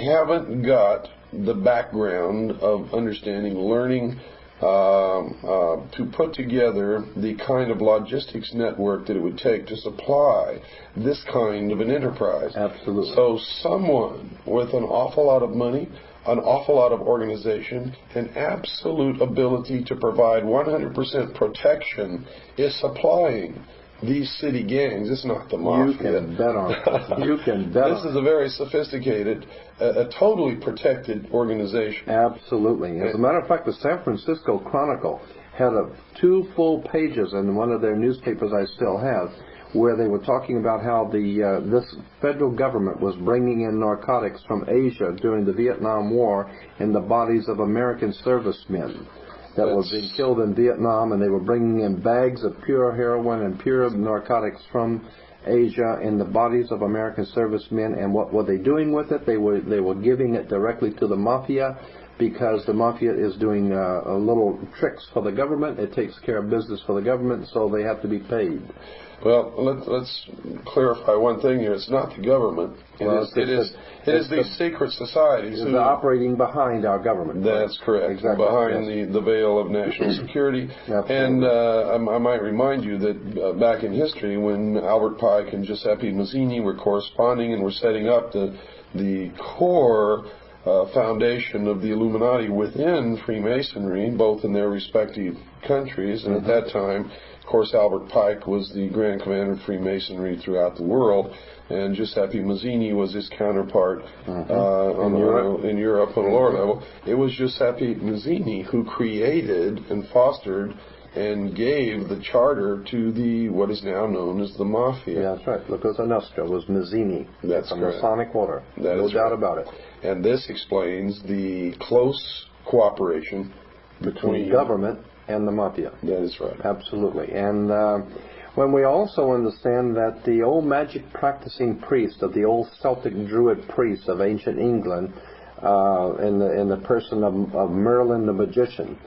haven't got the background of understanding, learning, to put together the kind of logistics network that it would take to supply this kind of an enterprise. Absolutely. So someone with an awful lot of money, an awful lot of organization, and absolute ability to provide 100% protection is supplying these city gangs. It's not the mafia. You can bet on it. You can bet on it. This is a very sophisticated, a totally protected organization. Absolutely. As a matter of fact, the San Francisco Chronicle had 2 full pages in one of their newspapers I still have, where they were talking about how this federal government was bringing in narcotics from Asia during the Vietnam War in the bodies of American servicemen that were being killed in Vietnam, and they were bringing in bags of pure heroin and pure narcotics from Asia in the bodies of American servicemen. And what were they doing with it? They were giving it directly to the mafia, because the mafia is doing little tricks for the government. It takes care of business for the government, so they have to be paid. Well, let's clarify one thing here. It's not the government. It is these secret societies who are operating behind our government. That's correct. Exactly. Behind the veil of national security. And I might remind you that back in history, when Albert Pike and Giuseppe Mazzini were corresponding and were setting up the core foundation of the Illuminati within Freemasonry, both in their respective countries. And at that time, of course, Albert Pike was the Grand Commander of Freemasonry throughout the world, and Giuseppe Mazzini was his counterpart in Europe on a lower level. It was Giuseppe Mazzini who created and fostered and gave the charter to the what is now known as the Mafia. Yeah, that's right. La Cosa Nostra was Mazzini. That's from correct. Masonic order. That no is doubt right. about it. And this explains the close cooperation between government and the Mafia. That is right. Absolutely. And when we also understand that the old magic practicing priest of the old Celtic Druid priests of ancient England, in the person of Merlin the magician,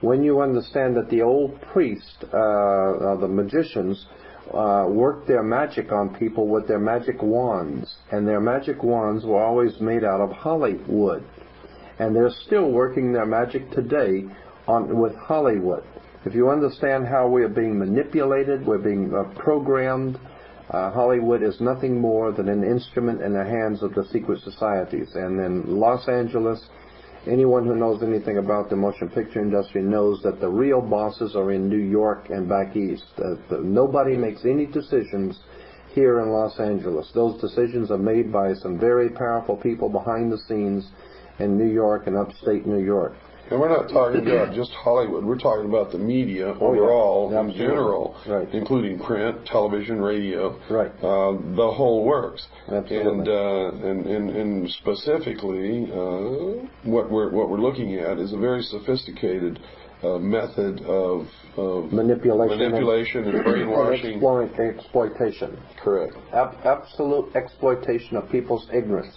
when you understand that the old priest, the magicians, worked their magic on people with their magic wands, and their magic wands were always made out of holly wood, and they're still working their magic today with Hollywood. If you understand how we are being manipulated, we're being programmed, Hollywood is nothing more than an instrument in the hands of the secret societies. And in Los Angeles, anyone who knows anything about the motion picture industry knows that the real bosses are in New York and back east. Nobody makes any decisions here in Los Angeles. Those decisions are made by some very powerful people behind the scenes in New York and upstate New York. And we're not talking about just Hollywood. We're talking about the media overall, in general, including print, television, radio, the whole works. Absolutely. And specifically, what we're looking at is a very sophisticated method of manipulation and brainwashing. Exploitation. Correct. Absolute exploitation of people's ignorance.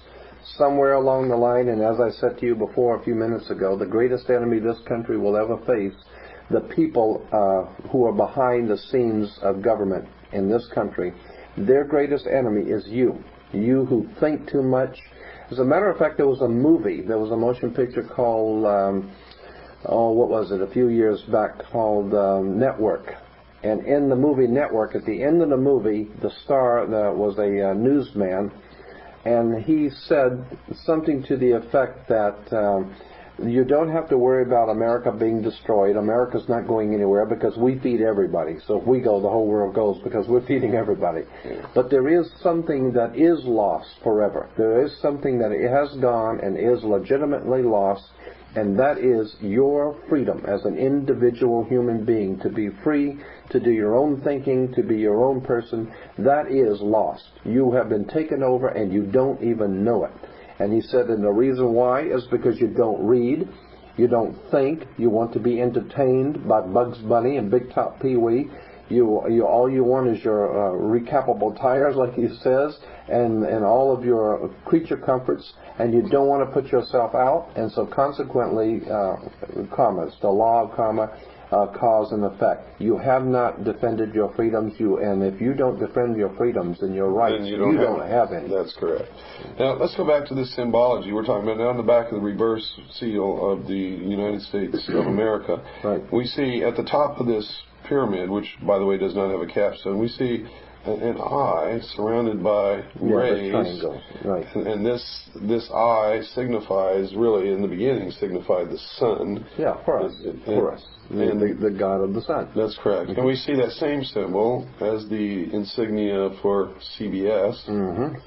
Somewhere along the line, and as I said to you before a few minutes ago, the greatest enemy this country will ever face, the people who are behind the scenes of government in this country, their greatest enemy is you. You who think too much. As a matter of fact, there was a motion picture called, a few years back, called Network. And in the movie Network, at the end of the movie, the star was a newsman, and he said something to the effect that you don't have to worry about America being destroyed. America's not going anywhere because we feed everybody. So if we go, the whole world goes because we're feeding everybody. But there is something that is lost forever. There is something that has gone and is legitimately lost, and that is your freedom as an individual human being to be free, to do your own thinking, to be your own person. That is lost. You have been taken over and you don't even know it. And he said, and the reason why is because you don't read, you don't think, you want to be entertained by Bugs Bunny and Big Top Pee-wee. All you want is your recapable tires, like he says, and all of your creature comforts, and you don't want to put yourself out. And so consequently, karma, the law of karma, cause and effect. You have not defended your freedoms, and if you don't defend your freedoms and your rights, then you don't have any. That's correct. Now, let's go back to this symbology we're talking about. Now, on the back of the reverse seal of the United States of America, we see at the top of this pyramid, which, by the way, does not have a capstone, we see an eye surrounded by rays, and this eye signifies, really, in the beginning, signified the sun. Yeah, Horus. The god of the sun. That's correct. And we see that same symbol as the insignia for CBS.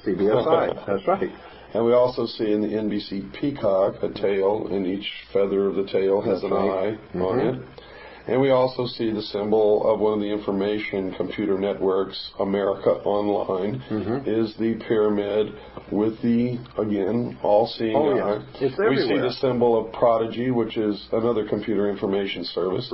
CBS eye. That's right. And we also see in the NBC peacock a tail, and each feather of the tail has an eye on it. And we also see the symbol of one of the information computer networks, America Online, is the pyramid with the, again, all-seeing eye. It's everywhere. We see the symbol of Prodigy, which is another computer information service,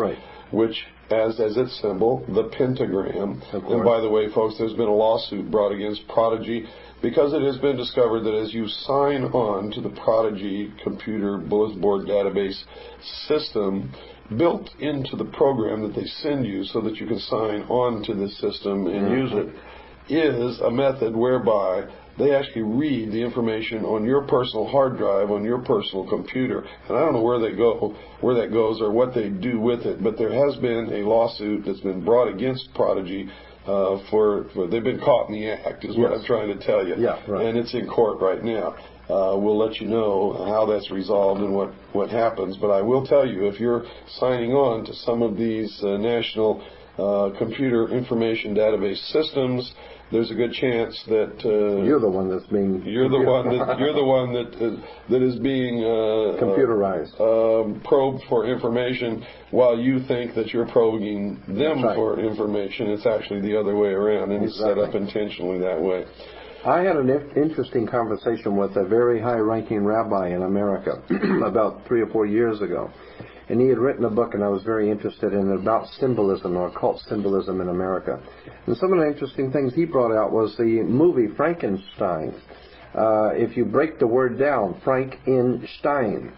which has as its symbol the pentagram. And by the way, folks, there's been a lawsuit brought against Prodigy because it has been discovered that as you sign on to the Prodigy computer bulletin board database system, built into the program that they send you so that you can sign on to this system and use it, is a method whereby they actually read the information on your personal hard drive, on your personal computer. And I don't know where that goes or what they do with it, but there has been a lawsuit that's been brought against Prodigy for they've been caught in the act, is what I'm trying to tell you. And it's in court right now. we'll let you know how that's resolved and what happens. But I will tell you, if you're signing on to some of these national computer information database systems, there's a good chance that you're the one that's being that is being computerized, probed for information, while you think that you're probing them for information. It's actually the other way around, and it's set up intentionally that way. I had an interesting conversation with a very high-ranking rabbi in America about 3 or 4 years ago. And he had written a book, and I was very interested in it, about symbolism, or occult symbolism in America. And some of the interesting things he brought out was the movie Frankenstein. If you break the word down, Frankenstein,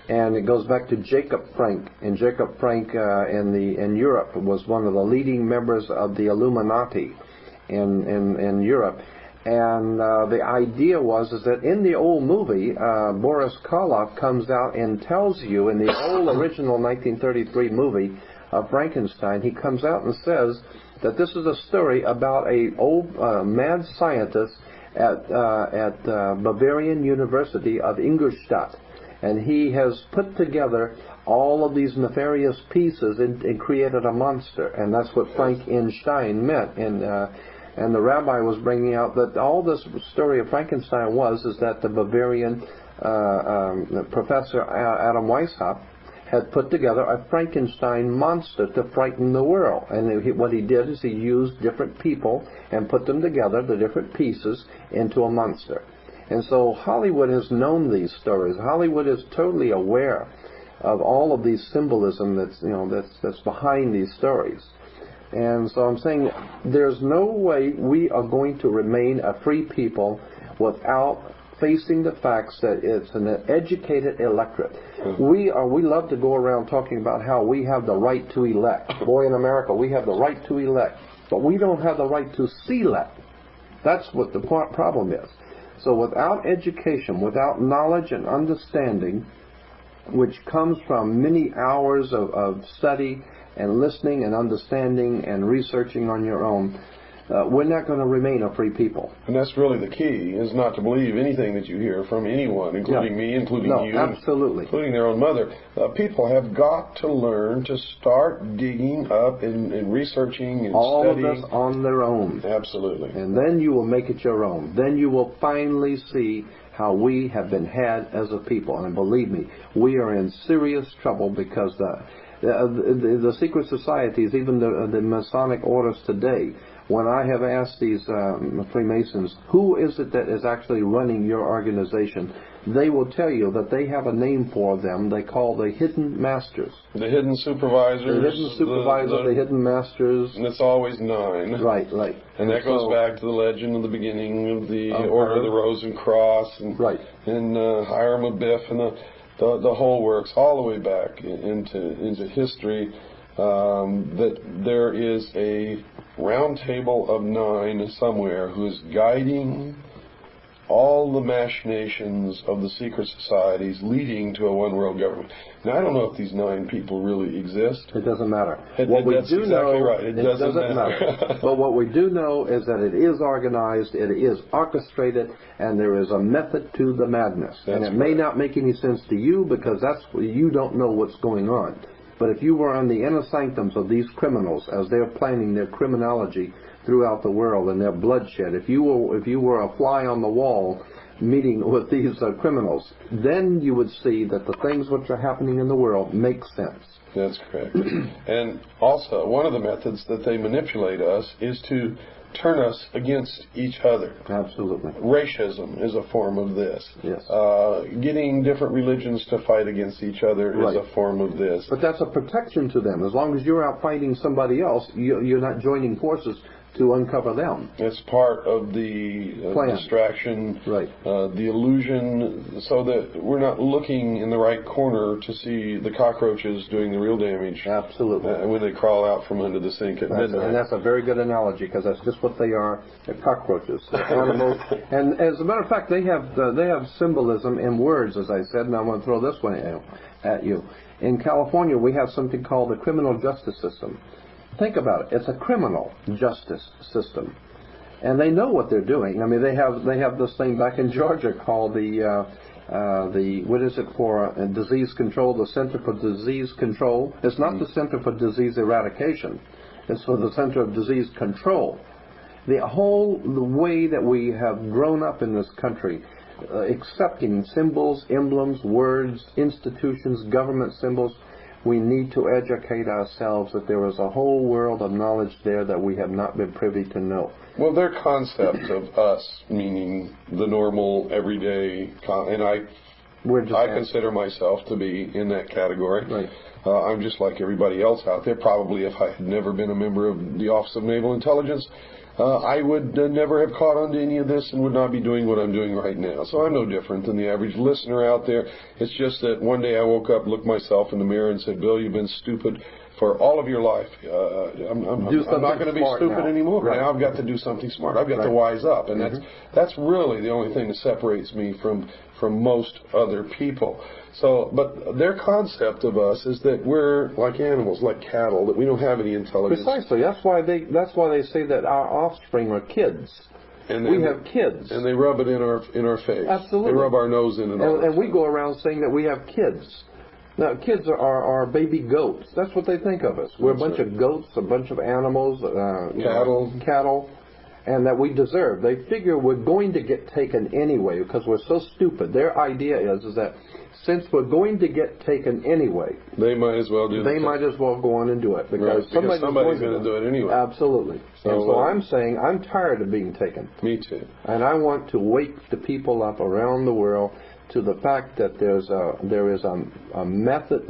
and it goes back to Jacob Frank. And Jacob Frank in Europe was one of the leading members of the Illuminati in Europe. And the idea was that in the old movie, Boris Karloff comes out and tells you, in the old original 1933 movie of Frankenstein, he comes out and says that this is a story about a old mad scientist at Bavarian University of Ingolstadt. And he has put together all of these nefarious pieces and created a monster. And that's what Frankenstein meant. And the rabbi was bringing out that all this story of Frankenstein is that the Bavarian Professor Adam Weishaupt had put together a Frankenstein monster to frighten the world. And what he did is he used different people and put them together, the different pieces, into a monster. And so Hollywood has known these stories. Hollywood is totally aware of all of these symbolism that's behind these stories. And so I'm saying there's no way we are going to remain a free people without facing the facts that it's an educated electorate. We love to go around talking about how we have the right to elect. Boy, in America, we have the right to elect. But we don't have the right to select. That's what the problem is. So without education, without knowledge and understanding, which comes from many hours of study and listening and understanding and researching on your own, we're not going to remain a free people. And that's really the key, is not to believe anything that you hear from anyone, including me, including you, absolutely, including their own mother. People have got to learn to start digging up and researching and all studying. All of this on their own. Absolutely. And then you will make it your own. Then you will finally see how we have been had as a people. And believe me, we are in serious trouble because the secret societies, even the Masonic orders today, when I have asked these Freemasons, who is it that is actually running your organization, they will tell you that they have a name for them they call the hidden masters. The hidden supervisors. The hidden supervisors, the hidden masters. And it's always 9. Right. And that goes back to the legend of the beginning of the Order of the Rose and Cross, and Hiram Abiff, and the whole works, all the way back into history, that there is a round table of 9 somewhere who is guiding all the machinations of the secret societies leading to a one-world government. Now, I don't know if these 9 people really exist. It doesn't matter. It doesn't matter. But what we do know is that it is organized, it is orchestrated, and there is a method to the madness. And it may not make any sense to you because you don't know what's going on. But if you were on the inner sanctums of these criminals as they're planning their criminology throughout the world and their bloodshed, if you were a fly on the wall meeting with these criminals, then you would see that the things which are happening in the world make sense. That's correct. And also, one of the methods that they manipulate us is to turn us against each other. Absolutely. Racism is a form of this. Yes. Getting different religions to fight against each other is a form of this. But that's a protection to them. As long as you're out fighting somebody else, you're not joining forces to uncover them. It's part of the distraction, the illusion, so that we're not looking in the right corner to see the cockroaches doing the real damage. Absolutely. When they crawl out from under the sink at midnight. And that's a very good analogy, because that's just what they are. They're cockroaches. They're animals. And as a matter of fact, they have symbolism in words, as I said, and I want to throw this one at you. In California, we have something called the criminal justice system. Think about it. It's a criminal justice system. and they know what they're doing. I mean, they have this thing back in Georgia called the what is it for disease control? The Center for Disease Control. It's not the Center for Disease Eradication. It's for the Center of Disease Control. The way that we have grown up in this country, accepting symbols, emblems, words, institutions, government symbols, we need to educate ourselves that there is a whole world of knowledge there that we have not been privy to know. Well, their concept of us, meaning the normal, everyday, and I consider myself to be in that category. Right. I'm just like everybody else out there. Probably if I had never been a member of the Office of Naval Intelligence, I would never have caught on to any of this and would not be doing what I'm doing right now. So I'm no different than the average listener out there. It's just that one day I woke up, looked myself in the mirror and said, Bill, you've been stupid for all of your life. I'm not going to be stupid anymore. Right. Now I've got to do something smart. I've got to wise up. And that's really the only thing that separates me from most other people. So, but their concept of us is that we're like animals, like cattle, that we don't have any intelligence. Precisely. That's why they say that our offspring are kids. And we have kids. And they rub it in our face. Absolutely. They rub our nose in it. And we go around saying that we have kids. Now, kids are baby goats. That's what they think of us. We're a bunch of goats, a bunch of animals, cattle, and that we deserve. They figure we're going to get taken anyway because we're so stupid. Their idea is that since we're going to get taken anyway, they might as well do it. They might as well go on and do it because somebody's going to do it anyway. Absolutely. So I'm saying I'm tired of being taken. Me too. And I want to wake the people up around the world to the fact that there is a method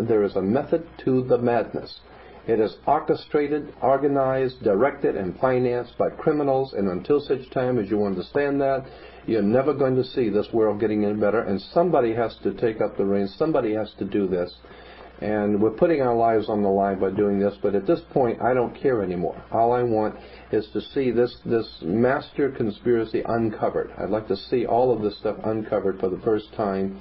to the madness. It is orchestrated, organized, directed, and financed by criminals, and until such time as you understand that, you're never going to see this world getting any better, and somebody has to take up the reins, somebody has to do this, and we're putting our lives on the line by doing this, but at this point, I don't care anymore. All I want is to see this master conspiracy uncovered. I'd like to see all of this stuff uncovered for the first time.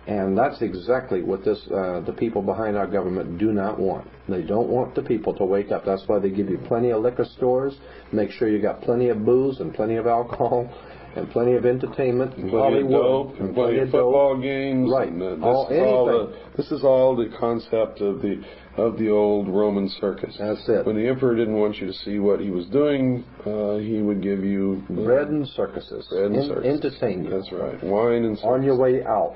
And that's exactly what the people behind our government do not want. They don't want the people to wake up. That's why they give you plenty of liquor stores, make sure you got plenty of booze and plenty of alcohol and plenty of entertainment and Hollywood and plenty of football games. Right. This is all the concept of the old Roman circus. That's it. When the emperor didn't want you to see what he was doing, he would give you bread and circuses. Entertain you. That's right. Wine and circus. On your way out.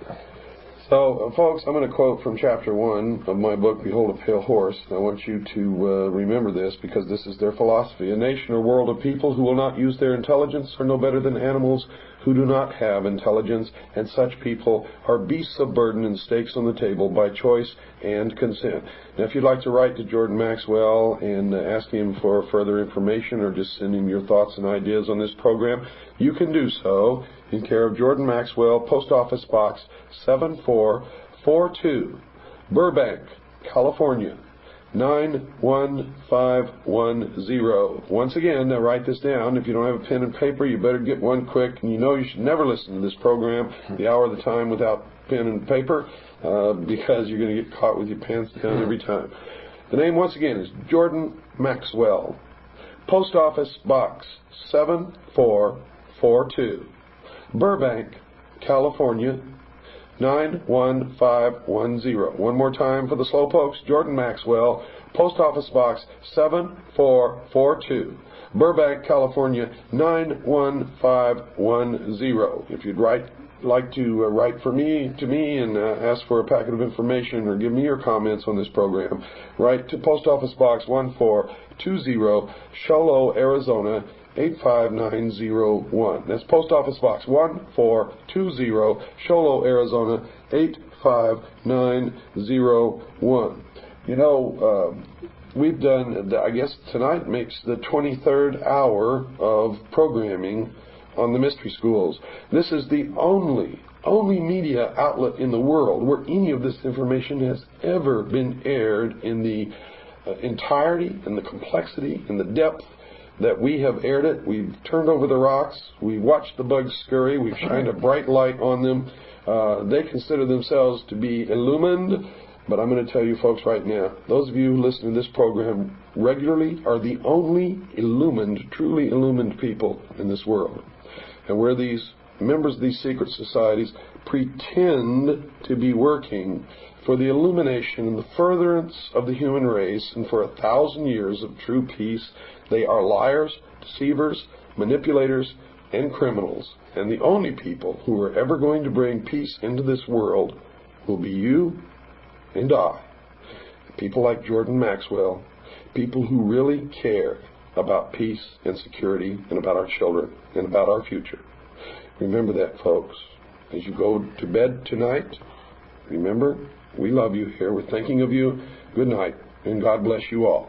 So, folks, I'm going to quote from Chapter 1 of my book, Behold a Pale Horse. I want you to remember this because this is their philosophy. A nation or world of people who will not use their intelligence are no better than animals who do not have intelligence, and such people are beasts of burden and stakes on the table by choice and consent. Now, if you'd like to write to Jordan Maxwell and ask him for further information or just send him your thoughts and ideas on this program, you can do so in care of Jordan Maxwell, Post Office Box 7442, Burbank, California, 91510. Once again, now write this down. If you don't have a pen and paper, you better get one quick. And you know you should never listen to this program, The Hour of the Time, without pen and paper, because you're going to get caught with your pants down every time. The name, once again, is Jordan Maxwell. Post Office Box 7442, Burbank, California, 91510. One more time for the slowpokes. Jordan Maxwell, Post Office Box 7442, Burbank, California, 91510. If you'd like to write to me and ask for a packet of information or give me your comments on this program, write to Post Office Box 1420, Sholo, Arizona, 85901. That's Post Office Box 1420, Sholo, Arizona, 85901. You know, we've done, I guess tonight makes the 23rd hour of programming on the mystery schools. This is the only media outlet in the world where any of this information has ever been aired in the entirety and the complexity and the depth that we have aired it. We've turned over the rocks. We've watched the bugs scurry. We've shined a bright light on them. They consider themselves to be illumined But I'm going to tell you folks right now, those of you who listen to this program regularly are the only illumined, truly illumined people in this world. And where these members of these secret societies pretend to be working for the illumination and the furtherance of the human race and for 1,000 years of true peace, they are liars, deceivers, manipulators, and criminals. And the only people who are ever going to bring peace into this world will be you and I. People like Jordan Maxwell, people who really care about peace and security and about our children and about our future. Remember that, folks. As you go to bed tonight, remember, we love you here. We're thinking of you. Good night, and God bless you all.